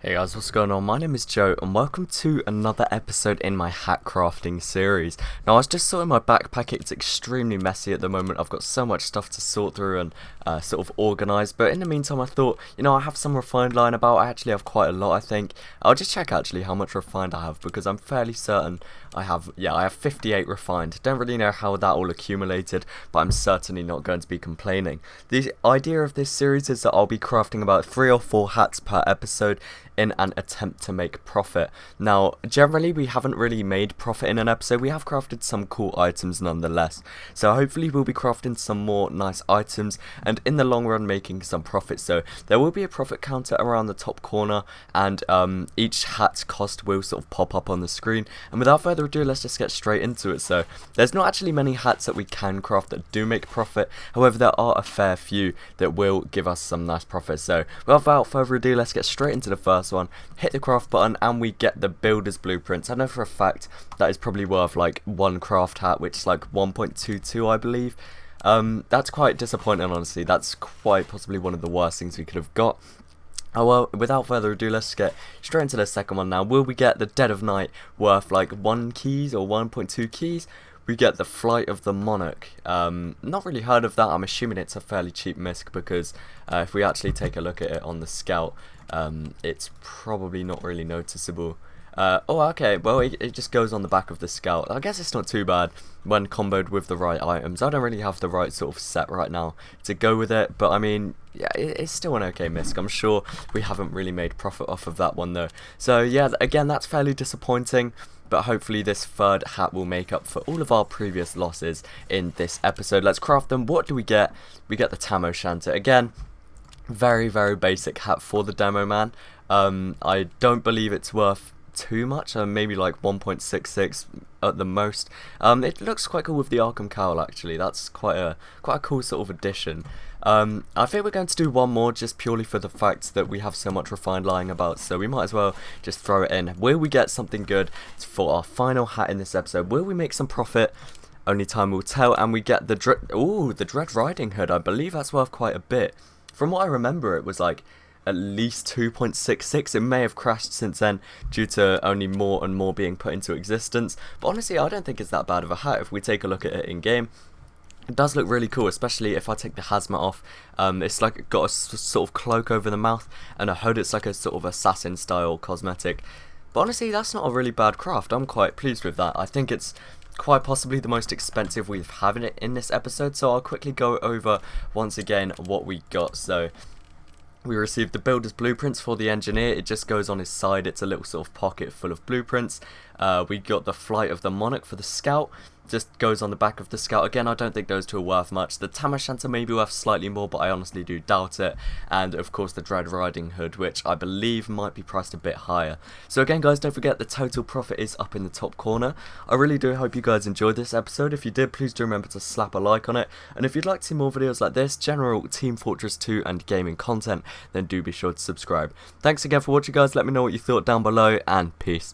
Hey guys, what's going on? My name is Joe and welcome to another episode in my hat crafting series. Now I was just sorting my backpack. It's extremely messy at the moment. I've got so much stuff to sort through and sort of organise, but in the meantime I thought, I have some refined lying about. I actually have quite a lot, I think. I'll just check actually how much refined I have, because I'm fairly certain I have 58 refined. Don't really know how that all accumulated, but I'm certainly not going to be complaining. The idea of this series is that I'll be crafting about 3 or 4 hats per episode in an attempt to make profit. Now, generally we haven't really made profit in an episode. We have crafted some cool items nonetheless. So hopefully we'll be crafting some more nice items and in the long run making some profit. So there will be a profit counter around the top corner, and each hat's cost will sort of pop up on the screen. And without further ado, let's just get straight into it. So there's not actually many hats that we can craft that do make profit. However, there are a fair few that will give us some nice profit. So without further ado, let's get straight into the first one. Hit the craft button and we get the builder's blueprints. I know for a fact that is probably worth like one craft hat, which is like 1.22 I believe. That's quite disappointing, honestly. That's quite possibly one of the worst things we could have got. Oh well, without further ado, let's get straight into the second one now. Will we get the Dead of Night worth like 1 keys or 1.2 keys? We get the Flight of the Monarch. Not really heard of that. I'm assuming it's a fairly cheap misc, because if we actually take a look at it on the scout, it's probably not really noticeable. Oh, okay, well, it just goes on the back of the scout. I guess it's not too bad when comboed with the right items. I don't really have the right sort of set right now to go with it, but I mean, yeah, it's still an okay misc. I'm sure we haven't really made profit off of that one though. So yeah, again, that's fairly disappointing, but hopefully this third hat will make up for all of our previous losses in this episode. Let's craft them. What do we get? We get the Tam O'Shanter. Again, very, very basic hat for the demo man. I don't believe it's worth too much, maybe like 1.66 at the most. It looks quite cool with the Arkham cowl actually. That's quite a cool sort of addition. I think we're going to do one more just purely for the fact that we have so much refined lying about, so we might as well just throw it in. Will we get something good for our final hat in this episode? Will we make some profit? Only time will tell. And we get the Dread Riding Hood. I believe that's worth quite a bit. From what I remember, it was like at least 2.66. It may have crashed since then due to only more and more being put into existence, but honestly I don't think it's that bad of a hat if we take a look at it in game. It does look really cool, especially if I take the hazmat off. It's like got a sort of cloak over the mouth and a hood. It's like a sort of assassin style cosmetic, but honestly that's not a really bad craft. I'm quite pleased with that. I think it's quite possibly the most expensive we've had it in this episode, so I'll quickly go over once again what we got. So we received the builder's blueprints for the engineer. It just goes on his side. It's a little sort of pocket full of blueprints. We got the Flight of the Monarch for the scout. Just goes on the back of the scout. Again, I don't think those two are worth much. The Tam O'Shanter may be worth slightly more, but I honestly do doubt it. And of course the Dread Riding Hood, which I believe might be priced a bit higher. So again guys, don't forget the total profit is up in the top corner. I really do hope you guys enjoyed this episode. If you did, please do remember to slap a like on it. And if you'd like to see more videos like this, general Team Fortress 2 and gaming content, then do be sure to subscribe. Thanks again for watching guys. Let me know what you thought down below, and peace.